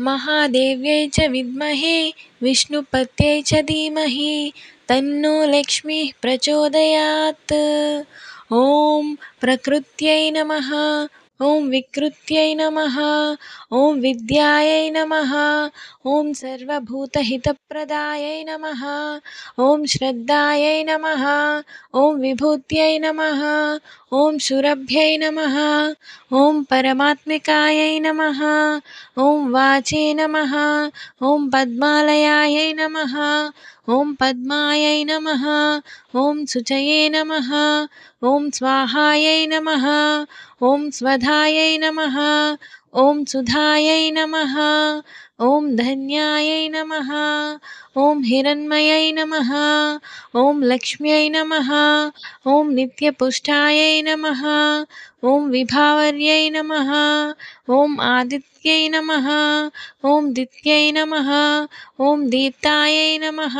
महादेव्यै च विद्महे विष्णुपत्यै च धीमहि तन्नो लक्ष्मीः प्रचोदयात्। ॐ प्रकृत्यै नमः। ॐ विकृत्यै नमः। ॐ विद्यायै नमः। ॐ सर्वभूतहितप्रदायै नमः। ॐ श्रद्धायै नमः। ॐ विभूत्यै नमः। ॐ शुरभ्यै नमः। ॐ परमात्मिकायै नमः। ॐ वाचे नमः। ॐ पद्मालयायै नमः। ॐ पद्मायै नमः। ॐ शुचये नमः। ॐ स्वाहायै नमः। ॐ स्वधायै नमः। ॐ सुधायै नमः। ॐ धन्यायै नमः। ॐ हिरण्मयै नमः। ॐ लक्ष्म्यै नमः। ॐ नित्यपुष्टायै नमः। ॐ विभावर्यै नमः। ॐ आदित्यै नमः। ॐ दित्यै नमः। ॐ दीप्तायै नमः।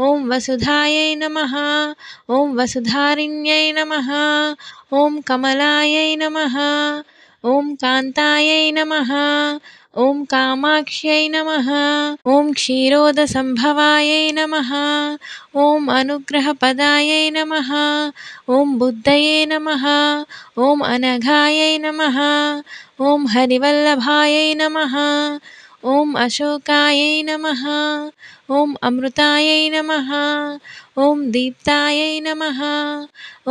ॐ वसुधायै नमः। ॐ वसुधारिण्यै नमः। ॐ कमलायै नमः। ॐ कान्तायै नमः। ॐ कामाक्ष्यै नमः। ॐ क्षीरोदसम्भवायै नमः। ॐ अनुग्रहपदायै नमः। ॐ बुद्धये नमः। ॐ अनघायै नमः। ॐ हरिवल्लभायै नमः। ॐ अशोकायै नमः। ॐ अमृतायै नमः। ॐ दीप्तायै नमः।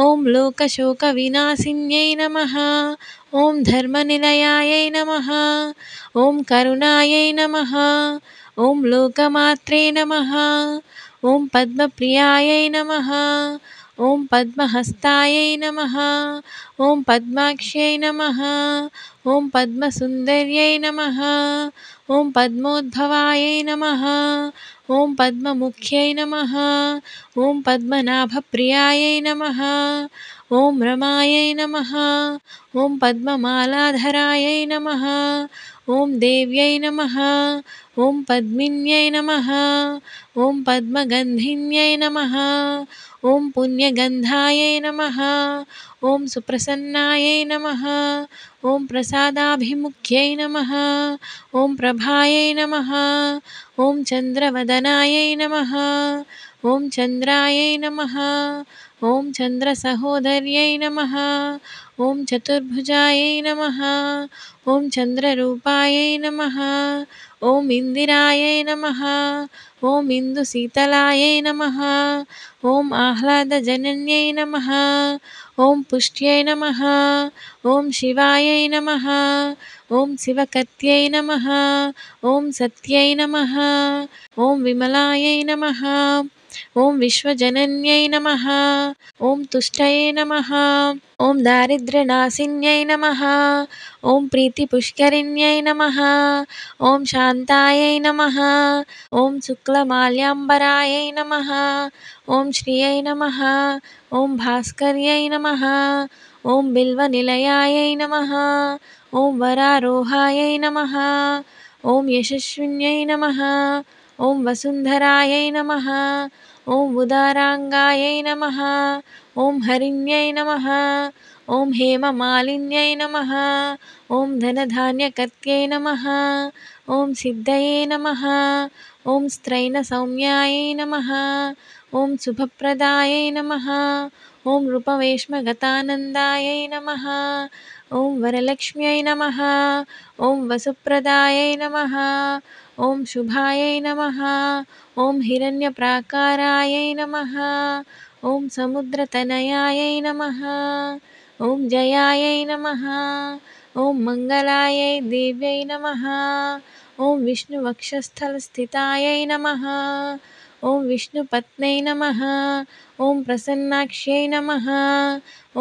ॐ लोकशोकविनाशिन्यै नमः। ॐ धर्मनिलयायै नमः। ॐ करुणायै नमः। ॐ लोकमात्रे नमः। ॐ पद्मप्रियायै नमः। ॐ पद्महस्तायै नमः। ॐ पद्माक्ष्यै नमः। ॐ पद्मसुन्दर्यै नमः। ॐ पद्मोद्भवायै नमः। ॐ पद्ममुख्यै नमः। ॐ पद्मनाभप्रियायै नमः। ॐ रमायै नमः। ॐ पद्ममालाधरायै नमः। ॐ देव्यै नमः। ॐ पद्मिन्यै नमः। ॐ पद्मगन्धिन्यै नमः। ॐ पुण्यगन्धायै नमः। ॐ सुप्रसन्नायै नमः। ॐ प्रसादाभिमुख्यै नमः। ॐ प्रभायै नमः। ॐ चन्द्रवदनायै नमः। ॐ चन्द्रायै नमः। ॐ चन्द्रसहोदर्यै नमः। ॐ चतुर्भुजायै नमः। ॐ चन्द्ररूपायै नमः। ॐ इन्दिरायै नमः। ॐ इन्दुशीतलायै नमः। ॐ आह्लादजनन्यै नमः। ॐ पुष्ट्यै नमः। ॐ शिवायै नमः। ॐ शिवकत्यै नमः। ॐ सत्यै नमः। ॐ विमलायै नमः। ॐ विश्वजनन्यै नमः। ॐ तुष्टये नमः। ॐ दारिद्र्यनाशिन्यै नमः। ॐ प्रीतिपुष्करिण्यै नमः। ॐ शान्तायै नमः। ॐ शुक्लमाल्याम्बरायै नमः। ॐ श्रियै नमः। ॐ भास्कर्यै नमः। ॐ बिल्वनिलयायै नमः। ॐ वरारोहायै नमः। ॐ यशस्विन्यै नमः। ॐ वसुन्धरायै नमः। ॐ उदाराङ्गायै नमः। ॐ हरिण्यै नमः। ॐ हेममालिन्यै नमः। ॐ धनधान्यकर्त्यै नमः। ॐ सिद्धये नमः। ॐ स्त्रैणसौम्यायै नमः। ॐ शुभप्रदायै नमः। ॐ रूपवेश्मगतानन्दायै नमः। ॐ वरलक्ष्म्यै नमः। ॐ वसुप्रदायै नमः। ॐ शुभायै नमः। ॐ हिरण्यप्राकारायै नमः। ॐ समुद्रतनयायै नमः। ॐ जयायै नमः। ॐ मङ्गलायै देव्यै नमः। ॐ विष्णुवक्षस्थलस्थितायै नमः। ॐ विष्णुपत्न्यै नमः। ॐ प्रसन्नाक्ष्यै नमः।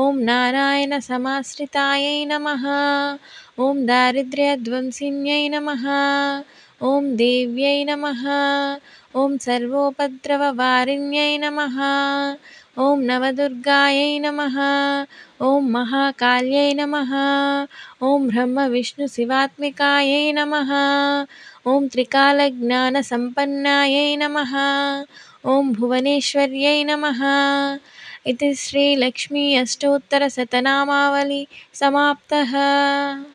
ॐ नारायणसमाश्रितायै नमः। ॐ दारिद्र्यध्वंसिन्यै नमः। ॐ देव्यै नमः। ॐ सर्वोपद्रववारिण्यै नमः। ॐ नवदुर्गायै नमः। ॐ महाकाल्यै नमः। ॐ ब्रह्मविष्णुशिवात्मिकायै नमः। ॐ त्रिकालज्ञानसम्पन्नायै नमः। ॐ भुवनेश्वर्यै नमः। इति श्रीलक्ष्मी अष्टोत्तरशतनामावली समाप्तः।